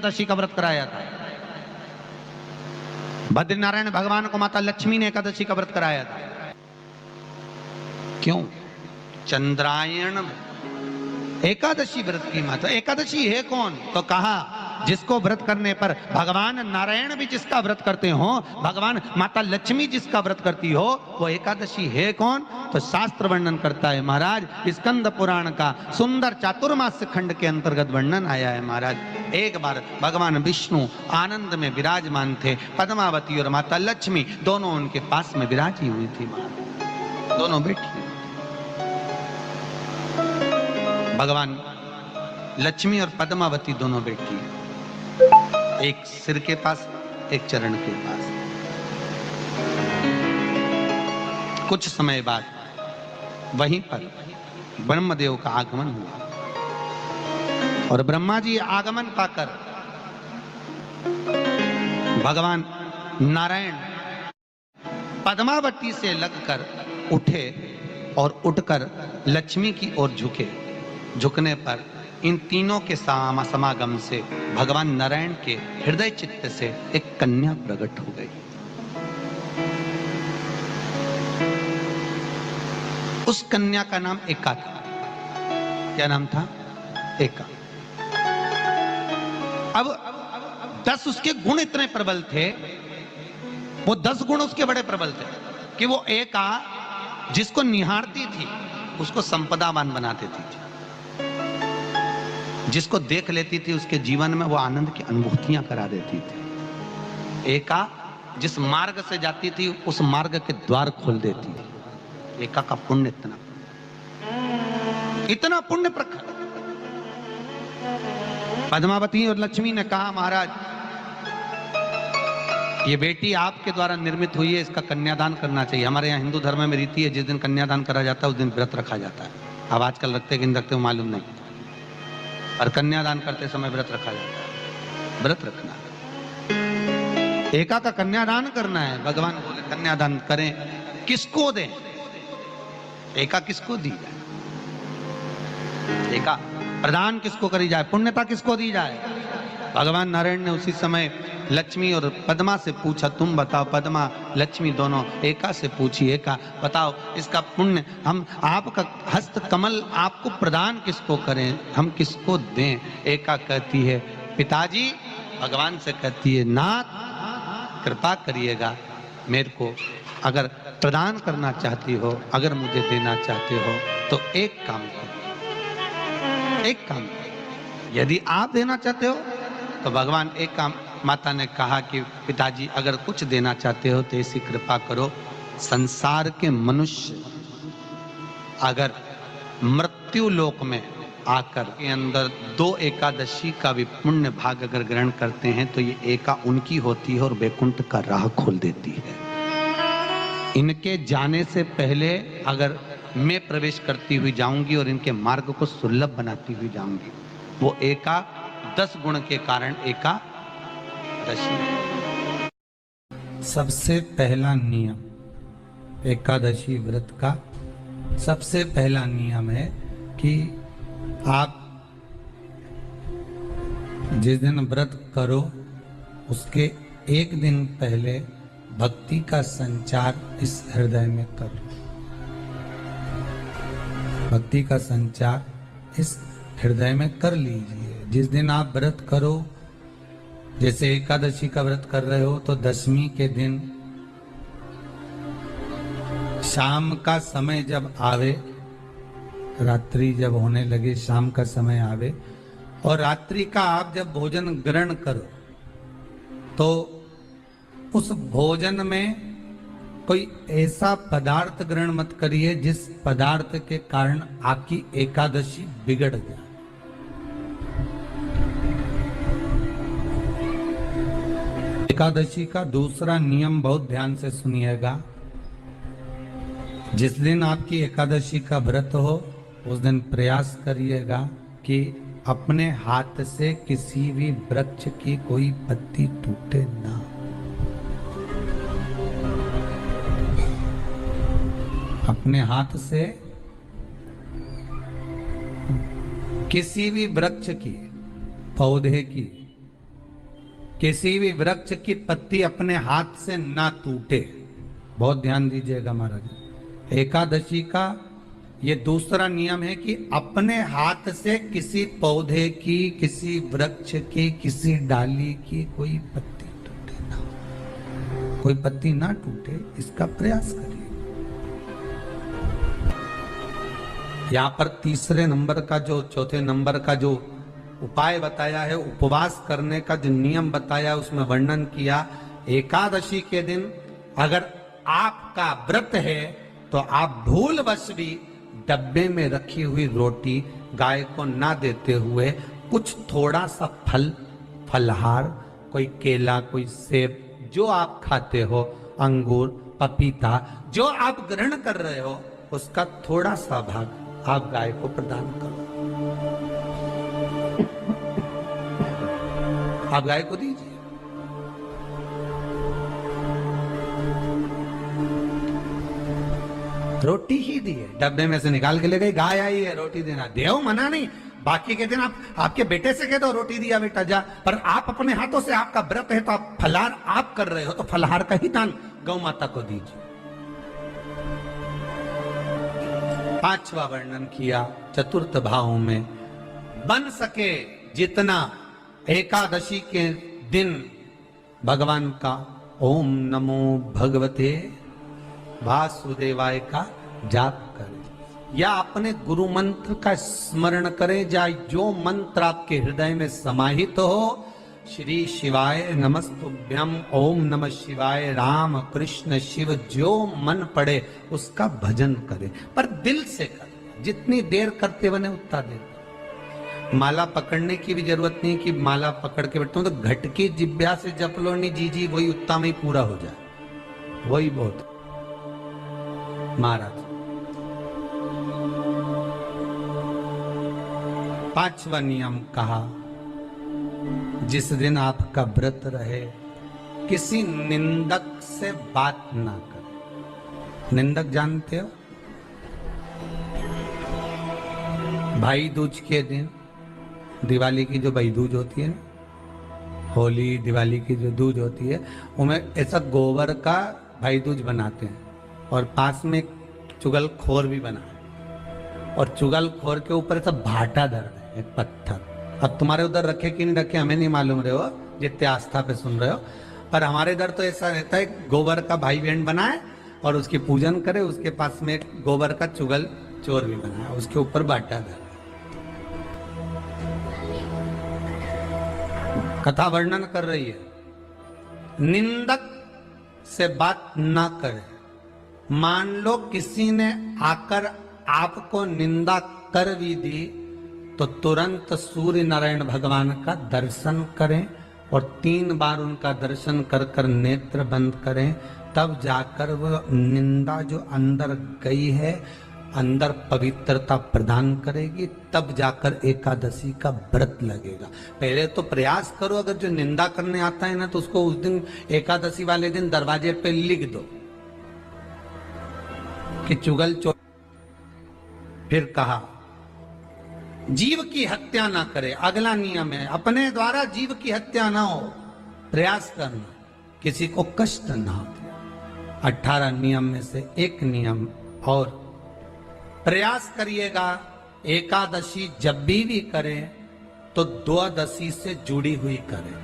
एकादशी का व्रत कराया था। बद्रीनारायण भगवान को माता लक्ष्मी ने एकादशी का व्रत कराया था। क्यों? चंद्रायण एकादशी व्रत की माता। एकादशी है कौन? तो कहा जिसको व्रत करने पर भगवान नारायण भी जिसका व्रत करते हो, भगवान माता लक्ष्मी जिसका व्रत करती हो, वो एकादशी है कौन? तो शास्त्र वर्णन करता है महाराज, स्कंद पुराण का सुंदर चातुर्मास्य खंड के अंतर्गत वर्णन आया है महाराज। एक बार भगवान विष्णु आनंद में विराजमान थे, पद्मावती और माता लक्ष्मी दोनों उनके पास में विराजी हुई थी महाराज, दोनों बैठी। भगवान लक्ष्मी और पद्मावती दोनों बैठी, एक सिर के पास, एक चरण के पास। कुछ समय बाद वहीं पर ब्रह्मदेव का आगमन हुआ और ब्रह्मा जी आगमन पाकर भगवान नारायण पद्मावती से लगकर उठे और उठकर लक्ष्मी की ओर झुके। झुकने पर इन तीनों के समागम से भगवान नारायण के हृदय चित्त से एक कन्या प्रकट हो गई। उस कन्या का नाम एका था। क्या नाम था? एका। अब 10 उसके गुण इतने प्रबल थे, वो 10 गुण उसके बड़े प्रबल थे कि वो एका जिसको निहारती थी उसको संपदावान बना देती थी, जिसको देख लेती थी उसके जीवन में वो आनंद की अनुभूतियां करा देती थी। एका जिस मार्ग से जाती थी उस मार्ग के द्वार खोल देती थी। एका का पुण्य इतना पुण्य प्रखर। पद्मावती और लक्ष्मी ने कहा महाराज ये बेटी आपके द्वारा निर्मित हुई है, इसका कन्यादान करना चाहिए। हमारे यहाँ हिंदू धर्म में रीति है, जिस दिन कन्यादान करा जाता है उस दिन व्रत रखा जाता है। अब आजकल रखते कि नहीं रखते मालूम नहीं, और कन्यादान करते समय व्रत रखा जाता है। व्रत रखना, एका का कन्यादान करना है। भगवान बोले कन्यादान करें, किसको दें? एका किसको दी जाए? एका प्रदान किसको करी जाए? पुण्यता किसको दी जाए? भगवान नारायण ने उसी समय लक्ष्मी और पद्मा से पूछा, तुम बताओ। पद्मा लक्ष्मी दोनों एका से पूछी, एका बताओ इसका पुण्य हम आपका हस्त कमल आपको प्रदान किसको करें, हम किसको दें? एका कहती है पिताजी। भगवान से कहती है नाथ कृपा करिएगा, मेरे को अगर प्रदान करना चाहती हो, अगर मुझे देना चाहते हो तो एक काम करो, एक काम करो। यदि आप देना चाहते हो तो भगवान एक काम, माता ने कहा कि पिताजी अगर कुछ देना चाहते हो तो ऐसी कृपा करो, संसार के मनुष्य अगर मृत्यु लोक में आकर के अंदर 2 एकादशी का भी पुण्य भाग अगर ग्रहण करते हैं तो ये एका उनकी होती है और वैकुंठ का राह खोल देती है। इनके जाने से पहले अगर मैं प्रवेश करती हुई जाऊंगी और इनके मार्ग को सुलभ बनाती हुई जाऊंगी। वो एका 10 गुण के कारण एका सबसे पहला नियम एकादशी व्रत का सबसे पहला नियम है कि आप जिस दिन व्रत करो उसके एक दिन पहले भक्ति का संचार इस हृदय में करो। भक्ति का संचार इस हृदय में कर लीजिए। जिस दिन आप व्रत करो, जैसे एकादशी का व्रत कर रहे हो तो दशमी के दिन शाम का समय जब आवे, रात्रि जब होने लगे, शाम का समय आवे और रात्रि का आप जब भोजन ग्रहण करो तो उस भोजन में कोई ऐसा पदार्थ ग्रहण मत करिए जिस पदार्थ के कारण आपकी एकादशी बिगड़ जाए। एकादशी का दूसरा नियम बहुत ध्यान से सुनिएगा। जिस दिन आपकी एकादशी का व्रत हो उस दिन प्रयास करिएगा कि अपने हाथ से किसी भी वृक्ष की कोई पत्ती टूटे ना। अपने हाथ से किसी भी वृक्ष की, पौधे की किसी भी वृक्ष की पत्ती अपने हाथ से ना टूटे। बहुत ध्यान दीजिएगा महाराज। एकादशी का ये दूसरा नियम है कि अपने हाथ से किसी पौधे की, किसी वृक्ष की, किसी डाली की कोई पत्ती टूटे ना, कोई पत्ती ना टूटे, इसका प्रयास करिए। यहां पर तीसरे नंबर का जो, चौथे नंबर का जो उपाय बताया है, उपवास करने का जो नियम बताया, उसमें वर्णन किया एकादशी के दिन अगर आपका व्रत है तो आप भूलवश भी डब्बे में रखी हुई रोटी गाय को ना देते हुए कुछ थोड़ा सा फल, फलहार, कोई केला, कोई सेब, जो आप खाते हो, अंगूर, पपीता, जो आप ग्रहण कर रहे हो, उसका थोड़ा सा भाग आप गाय को प्रदान करो। आप गाय को दीजिए। रोटी ही दिए, डब्बे में से निकाल के ले गई, गाय आई है, रोटी देना, देव मना नहीं। बाकी के दिन आप आपके बेटे से कह दो रोटी दिया बेटा जा, पर आप अपने हाथों से, आपका व्रत है तो आप फलाहार आप कर रहे हो, तो फलाहार का ही दान गौ माता को दीजिए। पांचवा वर्णन किया चतुर्थ भाव में, बन सके जितना एकादशी के दिन भगवान का ओम नमो भगवते वासुदेवाय का जाप करें, या अपने गुरु मंत्र का स्मरण करें, या जो मंत्र आपके हृदय में समाहित हो, श्री शिवाय नमस्तुभ्यम, ओम नमः शिवाय, राम कृष्ण शिव, जो मन पड़े उसका भजन करें, पर दिल से करें। जितनी देर करते बने उतना देर। माला पकड़ने की भी जरूरत नहीं कि माला पकड़ के बैठता हूं तो घट की जिब्या से जप लो, नहीं जी वही उत्तम ही पूरा हो जाए, वही बहुत। महाराज पांचवा नियम कहा, जिस दिन आपका व्रत रहे किसी निंदक से बात ना करें। निंदक जानते हो? भाई दूज के दिन, दिवाली की जो भाई दूज होती है ना, होली दिवाली की जो दूज होती है, उनमें ऐसा गोबर का भाई दूज बनाते हैं और पास में चुगल खोर भी बना है, और चुगल खोर के ऊपर ऐसा भाटा धर है, एक पत्थर। अब तुम्हारे उधर रखे कि नहीं रखे हमें नहीं मालूम रहे हो, जितने आस्था पे सुन रहे हो, पर हमारे इधर तो ऐसा रहता है, गोबर का भाई बहन बनाए और उसकी पूजन करे, उसके पास में गोबर का चुगल चोर भी बनाए, उसके ऊपर बाटा धर। कथा वर्णन कर रही है, निंदक से बात ना करे। मान लो किसी ने आकर आपको निंदा कर भी दी तो तुरंत सूर्य नारायण भगवान का दर्शन करें और 3 बार उनका दर्शन कर कर नेत्र बंद करें, तब जाकर वो निंदा जो अंदर गई है, अंदर पवित्रता प्रदान करेगी, तब जाकर एकादशी का व्रत लगेगा। पहले तो प्रयास करो, अगर जो निंदा करने आता है ना तो उसको उस दिन एकादशी वाले दिन दरवाजे पे लिख दो कि चुगल चोर। फिर कहा जीव की हत्या ना करे, अगला नियम है, अपने द्वारा जीव की हत्या ना हो, प्रयास करना, किसी को कष्ट ना हो। 18 नियम में से एक नियम और, प्रयास करिएगा एकादशी जब भी करें तो द्वादशी से जुड़ी हुई करें,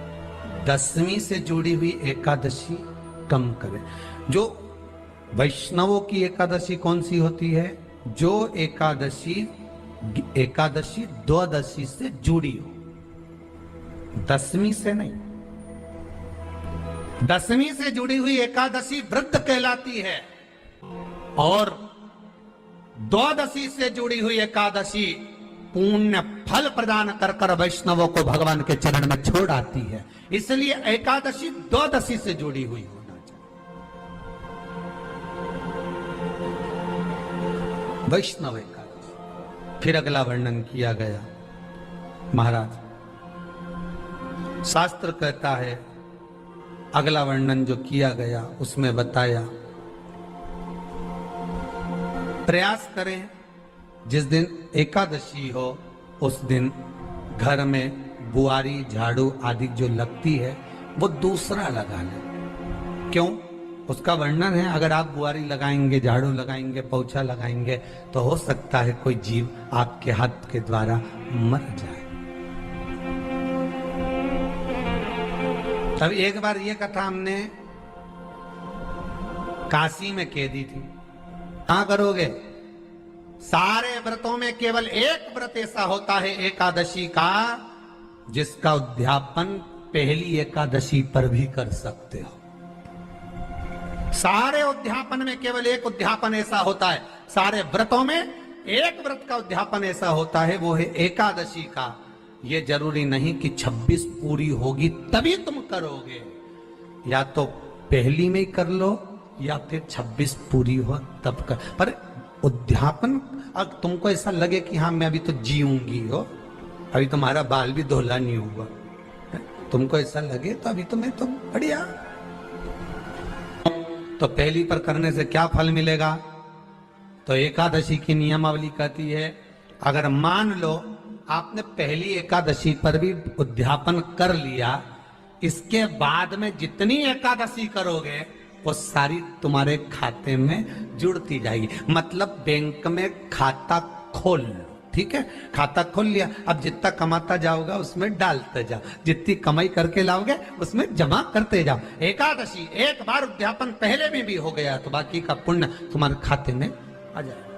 10वीं से जुड़ी हुई एकादशी कम करें। जो वैष्णवों की एकादशी कौन सी होती है? जो एकादशी द्वादशी से जुड़ी हो, 10वीं से नहीं। 10वीं से जुड़ी हुई एकादशी व्रत कहलाती है, और द्वादशी से जुड़ी हुई एकादशी पुण्य फल प्रदान कर कर वैष्णवों को भगवान के चरण में छोड़ आती है। इसलिए एकादशी द्वादशी से जुड़ी हुई होना चाहिए, वैष्णव एकादशी। फिर अगला वर्णन किया गया, महाराज शास्त्र कहता है, अगला वर्णन जो किया गया उसमें बताया, प्रयास करें जिस दिन एकादशी हो उस दिन घर में बुआरी झाड़ू आदि जो लगती है, वो दूसरा लगा ले। क्यों? उसका वर्णन है, अगर आप बुआरी लगाएंगे, झाड़ू लगाएंगे, पोछा लगाएंगे, तो हो सकता है कोई जीव आपके हाथ के द्वारा मर जाए। तब एक बार ये कथा हमने काशी में कह दी थी। कहां करोगे? सारे व्रतों में केवल एक व्रत ऐसा होता है एकादशी का, जिसका उद्यापन पहली एकादशी पर भी कर सकते हो। सारे उद्यापन में केवल एक उद्यापन ऐसा होता है, सारे व्रतों में एक व्रत का उद्यापन ऐसा होता है, वो है एकादशी का। ये जरूरी नहीं कि 26 पूरी होगी तभी तुम करोगे, या तो पहली में ही कर लो या फिर 26 पूरी हो तब कर। पर उद्यापन, अब तुमको ऐसा लगे कि हाँ मैं अभी तो जीऊंगी हो, अभी तुम्हारा बाल भी धोला नहीं हुआ, तुमको ऐसा लगे तो अभी तो मैं तो बढ़िया, तो पहली पर करने से क्या फल मिलेगा? तो एकादशी की नियमावली कहती है, अगर मान लो आपने पहली एकादशी पर भी उद्यापन कर लिया, इसके बाद में जितनी एकादशी करोगे वो सारी तुम्हारे खाते में जुड़ती जाएगी। मतलब बैंक में खाता खोल लो, ठीक है? खाता खोल लिया, अब जितना कमाता जाओगा उसमें डालते जाओ, जितनी कमाई करके लाओगे उसमें जमा करते जाओ। एकादशी एक बार उद्यापन पहले में भी हो गया तो बाकी का पुण्य तुम्हारे खाते में आ जाएगा।